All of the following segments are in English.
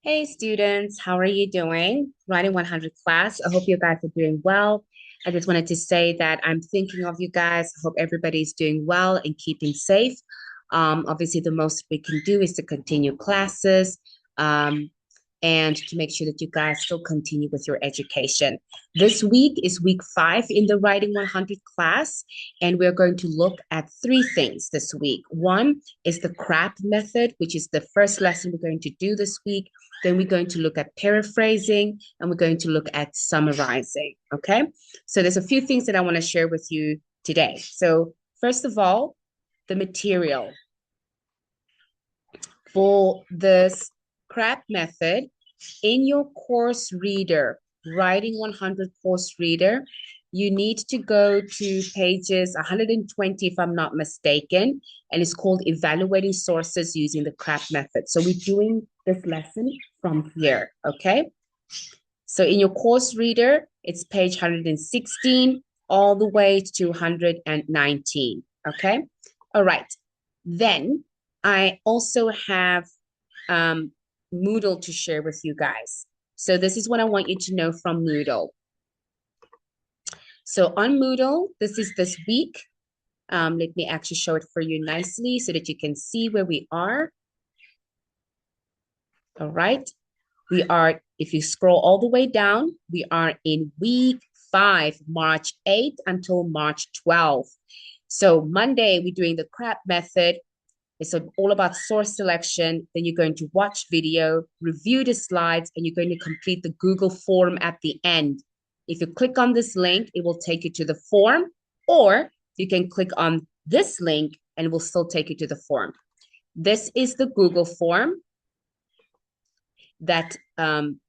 Hey students, how are you doing? Writing 100 class. I hope you guys are doing well. I just wanted to say that I'm thinking of you guys. I hope everybody's doing well and keeping safe. Obviously, the most we can do is to continue classes. Um, and to make sure that you guys still continue with your education. This week is week 5 in the Writing 100 class, and we're going to look at 3 things this week. One is the CRAAP method, which is the first lesson we're going to do this week. Then we're going to look at paraphrasing, and we're going to look at summarizing, okay? So there's a few things that I want to share with you today. So first of all, the material. For this CRAAP method, in your course reader, Writing 100 course reader, you need to go to pages 120, if I'm not mistaken, and it's called Evaluating Sources Using the CRAAP Method. So we're doing this lesson from here, okay? So in your course reader, it's page 116 all the way to 119, okay? All right. Then I also have Moodle to share with you guys. So this is what I want you to know from Moodle. So on Moodle, this is this week. Let me actually show it for you nicely so that you can see where we are. All right. We are, if you scroll all the way down, we are in week 5, March 8th until March 12th. So Monday, we're doing the CRAAP method. It's all about source selection. Then you're going to watch video, review the slides, and you're going to complete the Google form at the end. If you click on this link, it will take you to the form, or you can click on this link and it will still take you to the form. This is the Google form that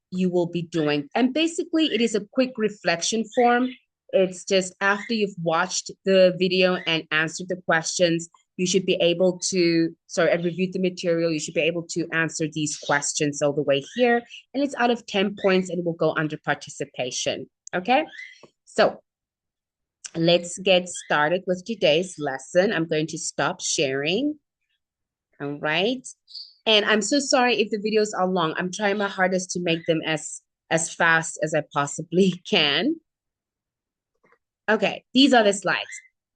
you will be doing. And basically, it is a quick reflection form. It's just after you've watched the video and answered the questions, you should be able to, and reviewed the material, you should be able to answer these questions all the way here. And it's out of 10 points and it will go under participation. Okay, so let's get started with today's lesson. I'm going to stop sharing. All right. And I'm so sorry if the videos are long. I'm trying my hardest to make them as fast as I possibly can. Okay, these are the slides.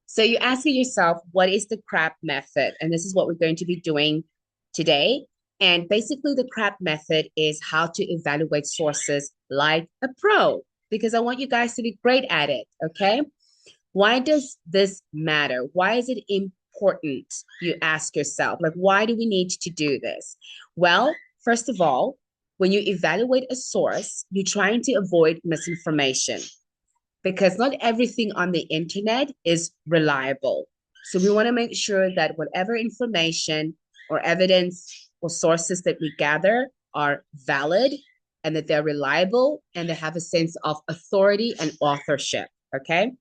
So you're asking yourself, what is the CRAAP method? And this is what we're going to be doing today. And basically, the CRAAP method is how to evaluate sources like a pro, because I want you guys to be great at it, okay? Why does this matter? Why is it important? You ask yourself, like, why do we need to do this? Well, first of all, when you evaluate a source, you're trying to avoid misinformation because not everything on the internet is reliable. So we want to make sure that whatever information or evidence or sources that we gather are valid and that they're reliable and they have a sense of authority and authorship. Okay.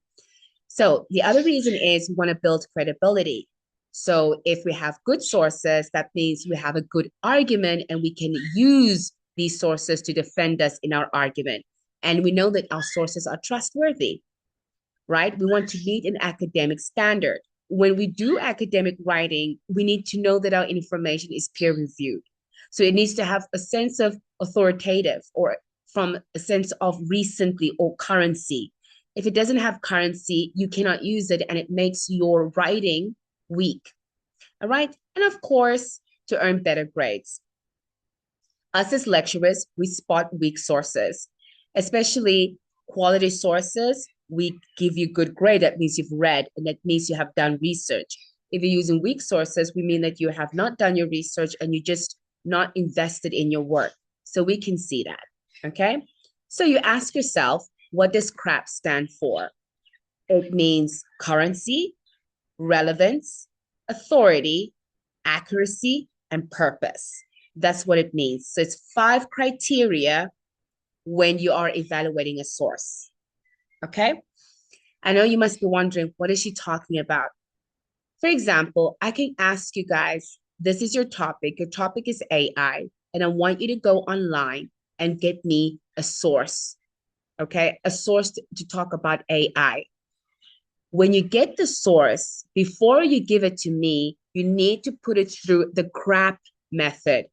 So the other reason is we want to build credibility. So if we have good sources, that means we have a good argument and we can use these sources to defend us in our argument. And we know that our sources are trustworthy, right? We want to meet an academic standard. When we do academic writing, we need to know that our information is peer reviewed. So it needs to have a sense of authoritative or from a sense of recently or currency. If it doesn't have currency, you cannot use it and it makes your writing weak. All right. And of course, to earn better grades. Us as lecturers, we spot weak sources, especially quality sources. We give you good grade. That means you've read and that means you have done research. If you're using weak sources, we mean that you have not done your research and you just not invested in your work. So we can see that. Okay. So you ask yourself, what does CRAAP stand for? It means currency, relevance, authority, accuracy, and purpose. That's what it means. So it's 5 criteria when you are evaluating a source. Okay. I know you must be wondering, what is she talking about? For example, I can ask you guys, this is your topic. Your topic is AI, and I want you to go online and get me a source. Okay. A source to talk about AI. When you get the source, before you give it to me, you need to put it through the CRAAP method.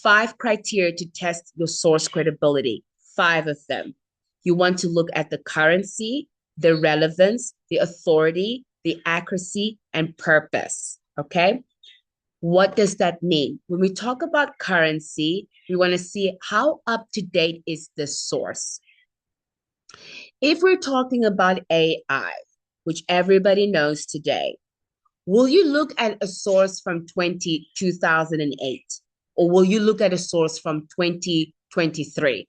5 criteria to test your source credibility, 5 of them. You want to look at the currency, the relevance, the authority, the accuracy, and purpose. Okay. What does that mean? When we talk about currency, we want to see how up to date is the source. If we're talking about AI, which everybody knows today, will you look at a source from 2008, or will you look at a source from 2023?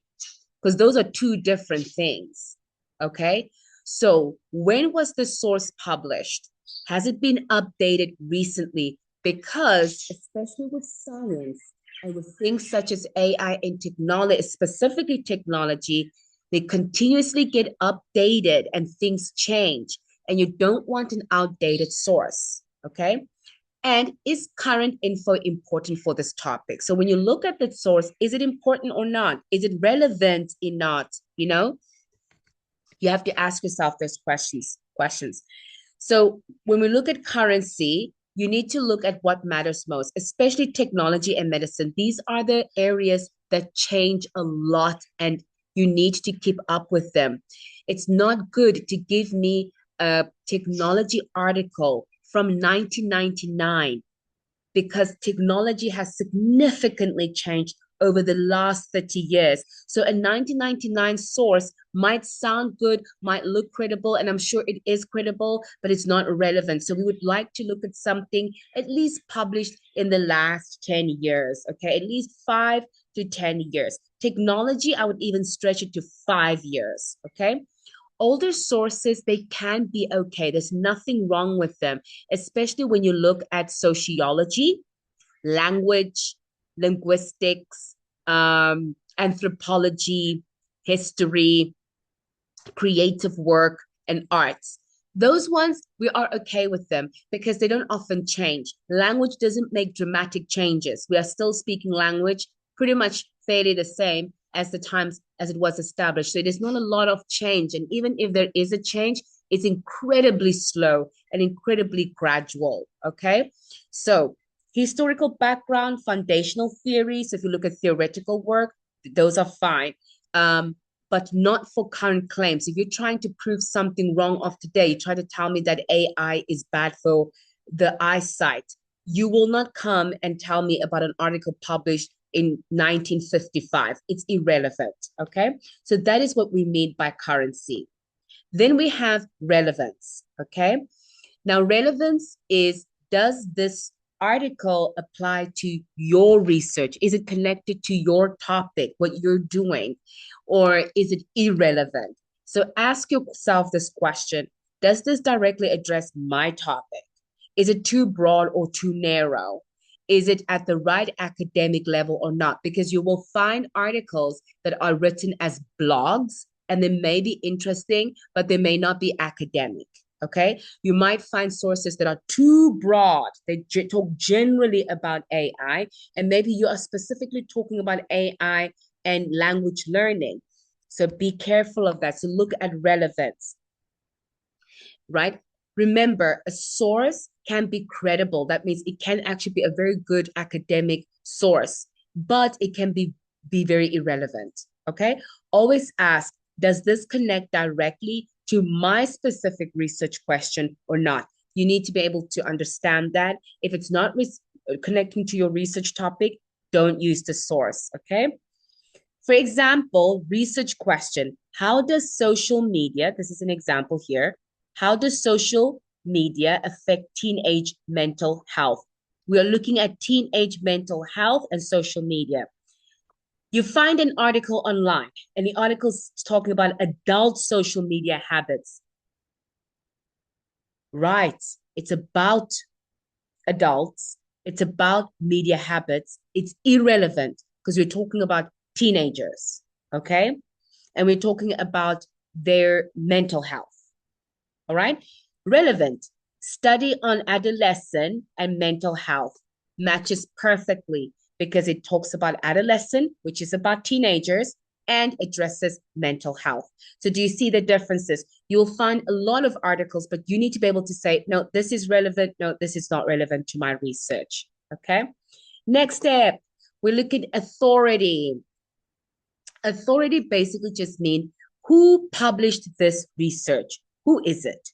Because those are two different things. Okay. So when was the source published? Has it been updated recently? Because, especially with science and with things such as AI and technology, specifically technology, they continuously get updated and things change, and you don't want an outdated source. Okay. And is current info important for this topic? So when you look at the source, is it important or not? Is it relevant or not? You know, you have to ask yourself those questions. So when we look at currency, you need to look at what matters most, especially technology and medicine. These are the areas that change a lot, and you need to keep up with them. It's not good to give me a technology article from 1999, because technology has significantly changed over the last 30 years. So a 1999 source might sound good, might look credible, and I'm sure it is credible, but it's not relevant. So we would like to look at something at least published in the last 10 years, okay? At least 5 to 10 years. Technology, I would even stretch it to 5 years, okay? Older sources, they can be okay. There's nothing wrong with them, especially when you look at sociology, language, linguistics, anthropology, history, creative work, and arts. Those ones, we are okay with them because they don't often change. Language doesn't make dramatic changes. We are still speaking language pretty much fairly the same as the times as it was established. So there's not a lot of change. And even if there is a change, it's incredibly slow and incredibly gradual. Okay. So historical background, foundational theories. If you look at theoretical work, those are fine. But not for current claims. If you're trying to prove something wrong of today, you try to tell me that AI is bad for the eyesight, you will not come and tell me about an article published in 1955. It's irrelevant, okay? So that is what we mean by currency. Then we have relevance, okay? Now, relevance is, does this article apply to your research? Is it connected to your topic, what you're doing, or is it irrelevant? So ask yourself this question: does this directly address my topic? Is it too broad or too narrow? Is it at the right academic level or not? Because you will find articles that are written as blogs, and they may be interesting, but they may not be academic. Okay, you might find sources that are too broad. They talk generally about AI, and maybe you are specifically talking about AI and language learning. So be careful of that. So look at relevance, right? Remember, a source can be credible. That means it can actually be a very good academic source, but it can be very irrelevant. Okay, always ask, does this connect directly to my specific research question or not? You need to be able to understand that. If it's not connecting to your research topic, don't use the source, okay? For example, research question: how does social media, this is an example here, how does social media affect teenage mental health? We are looking at teenage mental health and social media. You find an article online, and the article is talking about adult social media habits. Right. It's about adults. It's about media habits. It's irrelevant because we're talking about teenagers. Okay. And we're talking about their mental health. All right. Relevant: study on adolescent and mental health matches perfectly because it talks about adolescent, which is about teenagers, and addresses mental health. So do you see the differences? You'll find a lot of articles, but you need to be able to say, no, this is relevant. No, this is not relevant to my research. Okay. Next step: We look at authority. Authority basically just means who published this research? Who is it?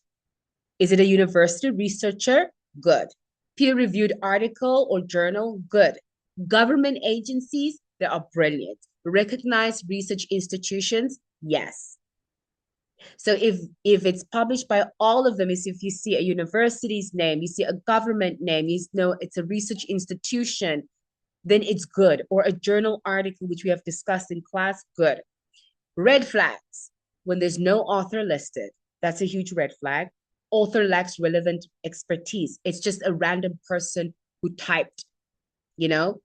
Is it a university researcher? Good. Peer-reviewed article or journal? Good. Government agencies? They are brilliant. Recognized research institutions? Yes. So if it's published by all of them, is if you see a university's name, you see a government name, you know it's a research institution, then it's good. Or a journal article, which we have discussed in class, good. Red flags, when there's no author listed, that's a huge red flag. Author lacks relevant expertise. It's just a random person who typed, no.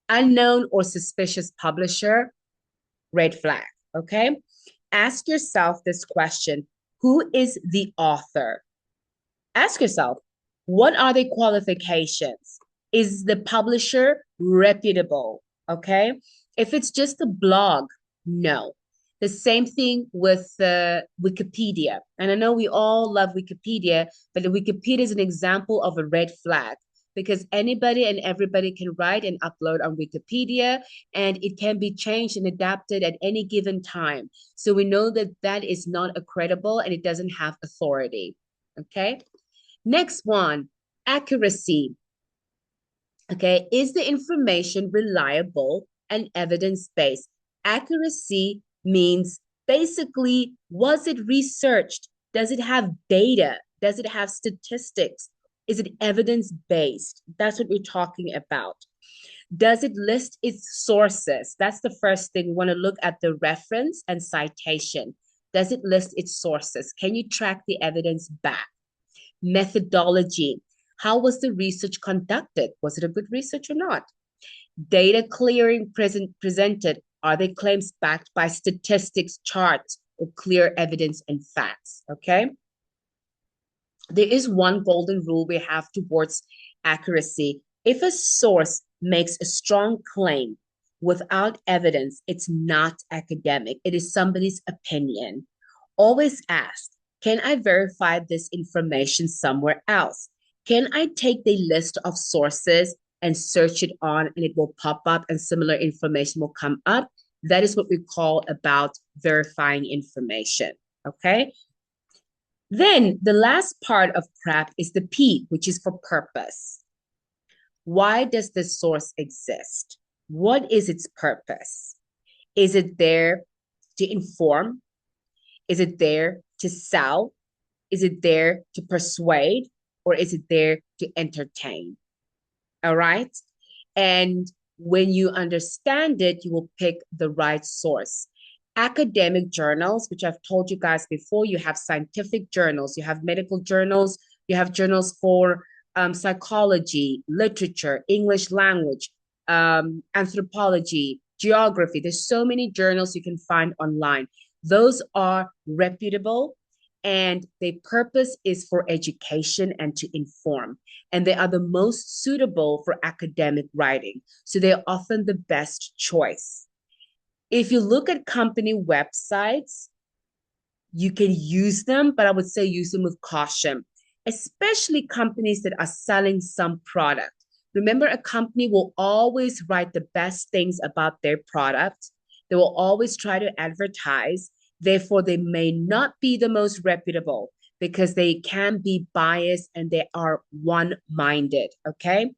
Unknown or suspicious publisher, red flag, okay? Ask yourself this question: who is the author? Ask yourself, what are the qualifications? Is the publisher reputable? Okay. If it's just a blog, no. The same thing with Wikipedia. And I know we all love Wikipedia, but the Wikipedia is an example of a red flag because anybody and everybody can write and upload on Wikipedia, and it can be changed and adapted at any given time. So we know that that is not a credible and it doesn't have authority. Okay. Next one, accuracy. Okay, is the information reliable and evidence-based? Accuracy means basically, was it researched? Does it have data? Does it have statistics? Is it evidence-based? That's what we're talking about. Does it list its sources? That's the first thing. We want to look at the reference and citation. Does it list its sources? Can you track the evidence back? Methodology. How was the research conducted? Was it a good research or not? Data clearing presented. Are they claims backed by statistics, charts, or clear evidence and facts? Okay. There is one golden rule we have towards accuracy. If a source makes a strong claim without evidence, it's not academic. It is somebody's opinion. Always ask, can I verify this information somewhere else? Can I take the list of sources and search it on and it will pop up and similar information will come up? That is what we call about verifying information, okay? Then the last part of CRAAP is the P, which is for purpose. Why does this source exist? What is its purpose? Is it there to inform? Is it there to sell? Is it there to persuade? Or is it there to entertain? All right. And when you understand it, you will pick the right source. Academic journals, which I've told you guys before, you have scientific journals, you have medical journals, you have journals for psychology, literature, English language, anthropology, geography. There's so many journals you can find online. Those are reputable and their purpose is for education and to inform. And they are the most suitable for academic writing. So they're often the best choice. If you look at company websites, you can use them, but I would say use them with caution, especially companies that are selling some product. Remember, a company will always write the best things about their product. They will always try to advertise. Therefore, they may not be the most reputable because they can be biased and they are one-minded, okay?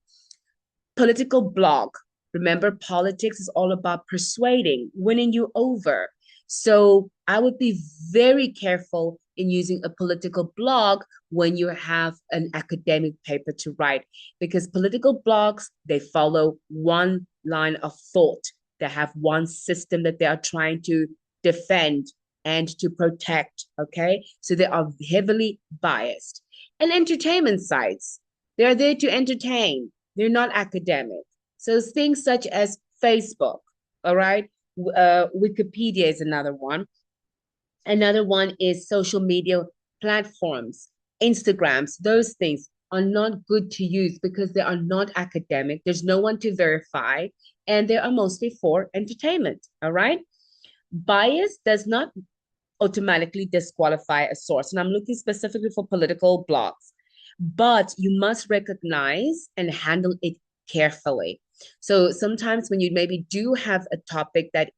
Political blog. Remember, politics is all about persuading, winning you over. So I would be very careful in using a political blog when you have an academic paper to write, because political blogs, they follow one line of thought. They have one system that they are trying to defend and to protect, okay? So they are heavily biased. And entertainment sites, they're there to entertain. They're not academic. So things such as Facebook, all right? Wikipedia is another one. Another one is social media platforms, Instagrams, those things are not good to use because they are not academic. There's no one to verify, and they are mostly for entertainment, all right? Bias does not automatically disqualify a source. And I'm looking specifically for political blogs, but you must recognize and handle it carefully. So sometimes when you maybe do have a topic that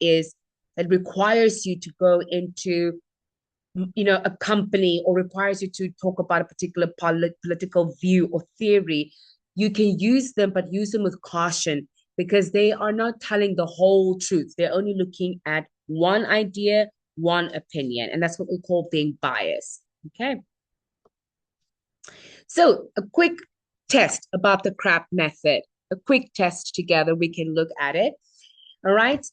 requires you to go into, a company, or requires you to talk about a particular political view or theory, you can use them, but use them with caution, because they are not telling the whole truth. They're only looking at one idea, one opinion, and that's what we call being biased. Okay. So a quick test about the CRAAP method, a quick test together. We can look at it. All right.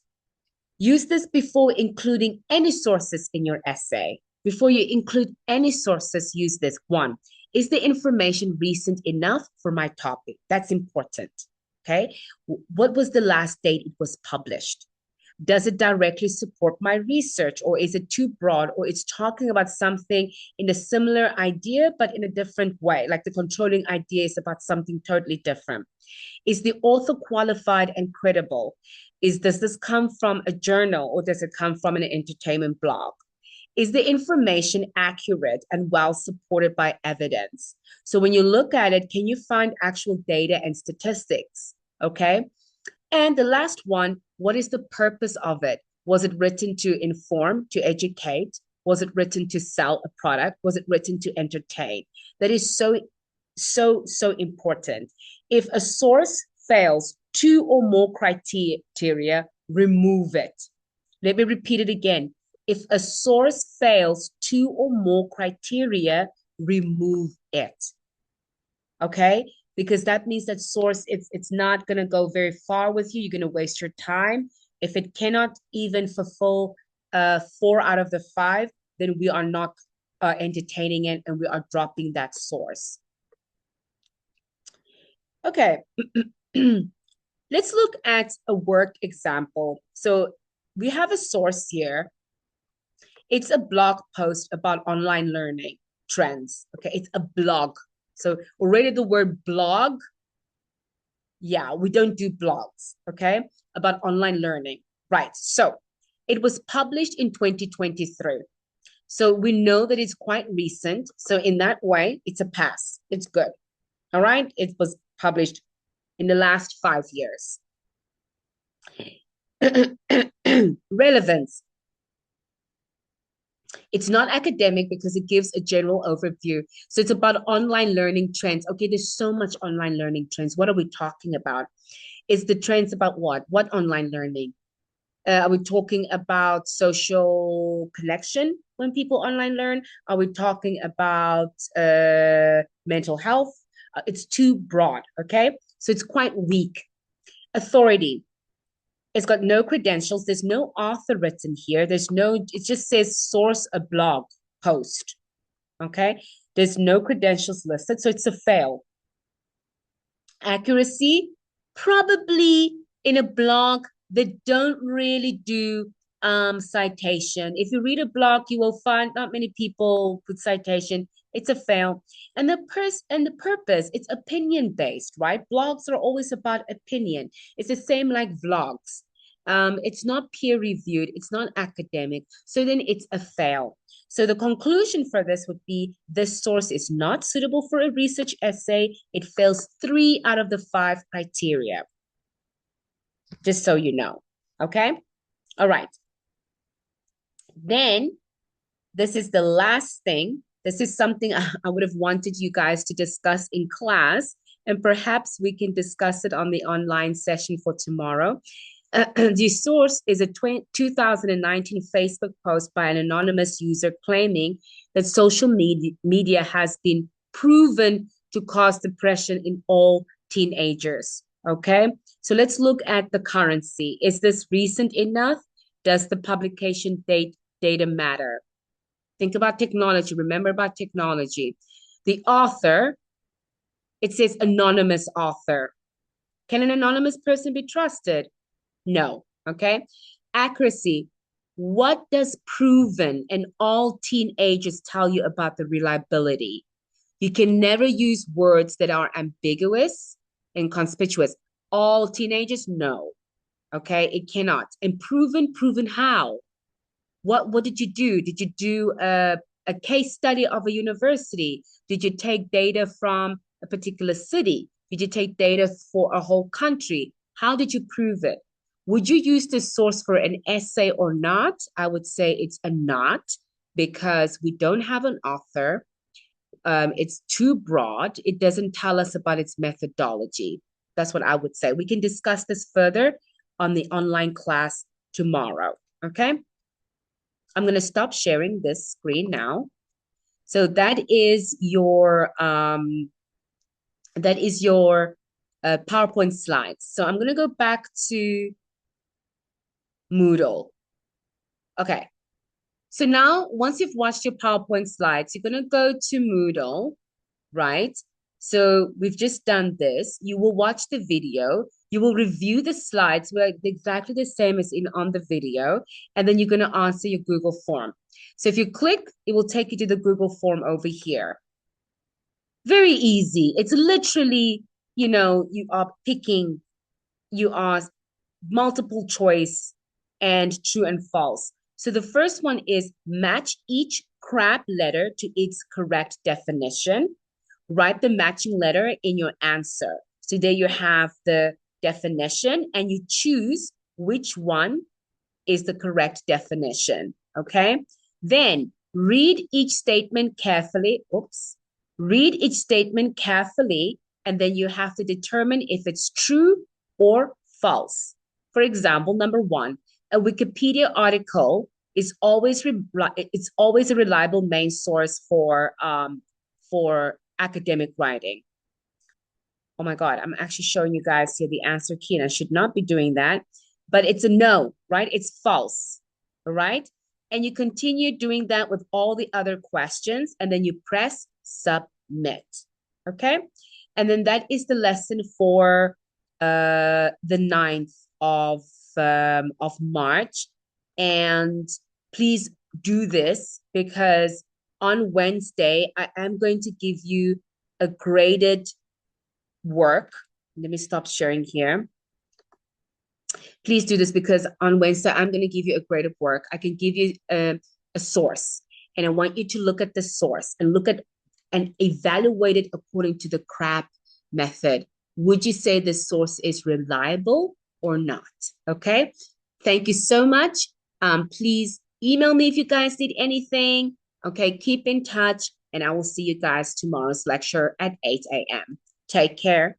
Use this before including any sources in your essay. Before you include any sources, use this. One, is the information recent enough for my topic? That's important. Okay. What was the last date it was published? Does it directly support my research, or is it too broad, or it's talking about something in a similar idea but in a different way, like the controlling idea is about something totally different? Is the author qualified and credible? Does this come from a journal, or does it come from an entertainment blog? Is the information accurate and well supported by evidence? So when you look at it, can you find actual data and statistics? Okay. And the last one, what is the purpose of it? Was it written to inform, to educate? Was it written to sell a product? Was it written to entertain? That is so important. If a source fails two or more criteria, remove it. Let me repeat it again. If a source fails two or more criteria, remove it. Okay? Because that means that source, it's not going to go very far with you. You're going to waste your time. If it cannot even fulfill 4 out of the 5, then we are not entertaining it, and we are dropping that source. Okay. Let's look at a work example. So we have a source here. It's a blog post about online learning trends. Okay, it's a blog. So already the word blog, yeah, we don't do blogs, okay, about online learning. Right. So it was published in 2023. So we know that it's quite recent. So in that way, it's a pass. It's good. All right. It was published in the last 5 years. Relevance. It's not academic because it gives a general overview. So it's about online learning trends. Okay, there's so much online learning trends. What are we talking about? Is the trends about what? What online learning? Are we talking about social connection when people online learn? Are we talking about mental health? It's too broad, okay? So it's quite weak. Authority. It's got no credentials. There's no author written here. It just says source a blog post. Okay. There's no credentials listed. So it's a fail. Accuracy, probably in a blog that don't really do citation. If you read a blog, you will find not many people put citation. It's a fail. And the purpose, it's opinion based, right? Blogs are always about opinion. It's the same like vlogs. It's not peer reviewed, it's not academic. So then it's a fail. So the conclusion for this would be this source is not suitable for a research essay. It fails 3 out of the 5 criteria. Just so you know. Okay. All right. Then this is the last thing. This is something I would have wanted you guys to discuss in class, and perhaps we can discuss it on the online session for tomorrow. The source is a 2019 Facebook post by an anonymous user claiming that social media has been proven to cause depression in all teenagers. Okay, so let's look at the currency. Is this recent enough? Does the publication data matter? Think about technology. Remember about technology. The author, it says anonymous author. Can an anonymous person be trusted? No. Okay. Accuracy. What does proven and all teenagers tell you about the reliability? You can never use words that are ambiguous and conspicuous. All teenagers? No. Okay. It cannot. And proven how? What did you do? Did you do a case study of a university? Did you take data from a particular city? Did you take data for a whole country? How did you prove it? Would you use this source for an essay or not? I would say it's a not because we don't have an author. It's too broad. It doesn't tell us about its methodology. That's what I would say. We can discuss this further on the online class tomorrow. Okay. I'm going to stop sharing this screen now. So that is your PowerPoint slides. So I'm going to go back to Moodle. Okay. So now once you've watched your PowerPoint slides, you're going to go to Moodle, right? So we've just done this. You will watch the video. You will review the slides where exactly the same as in on the video, and then you're going to answer your Google form. So if you click, it will take you to the Google form over here. Very easy. It's literally, you are multiple choice and true and false. So the first one is match each CRAAP letter to its correct definition. Write the matching letter in your answer. So there you have the definition and you choose which one is the correct definition. Okay. Then read each statement carefully. Oops. Read each statement carefully, and then you have to determine if it's true or false. For example, number one, a Wikipedia article is always it's always a reliable main source for academic writing. Oh my God, I'm actually showing you guys here the answer key, and I should not be doing that, but it's a no, right? It's false, all right? And you continue doing that with all the other questions, and then you press submit, okay? And then that is the lesson for the 9th of March. And please do this because on Wednesday, I am going to give you a graded work. Let me stop sharing here. Please do this because on Wednesday, I'm going to give you a graded work. I can give you a source, and I want you to look at the source and look at and evaluate it according to the CRAAP method. Would you say the source is reliable or not? Okay. Thank you so much. Please email me if you guys need anything. Okay. Keep in touch, and I will see you guys tomorrow's lecture at 8 a.m. Take care.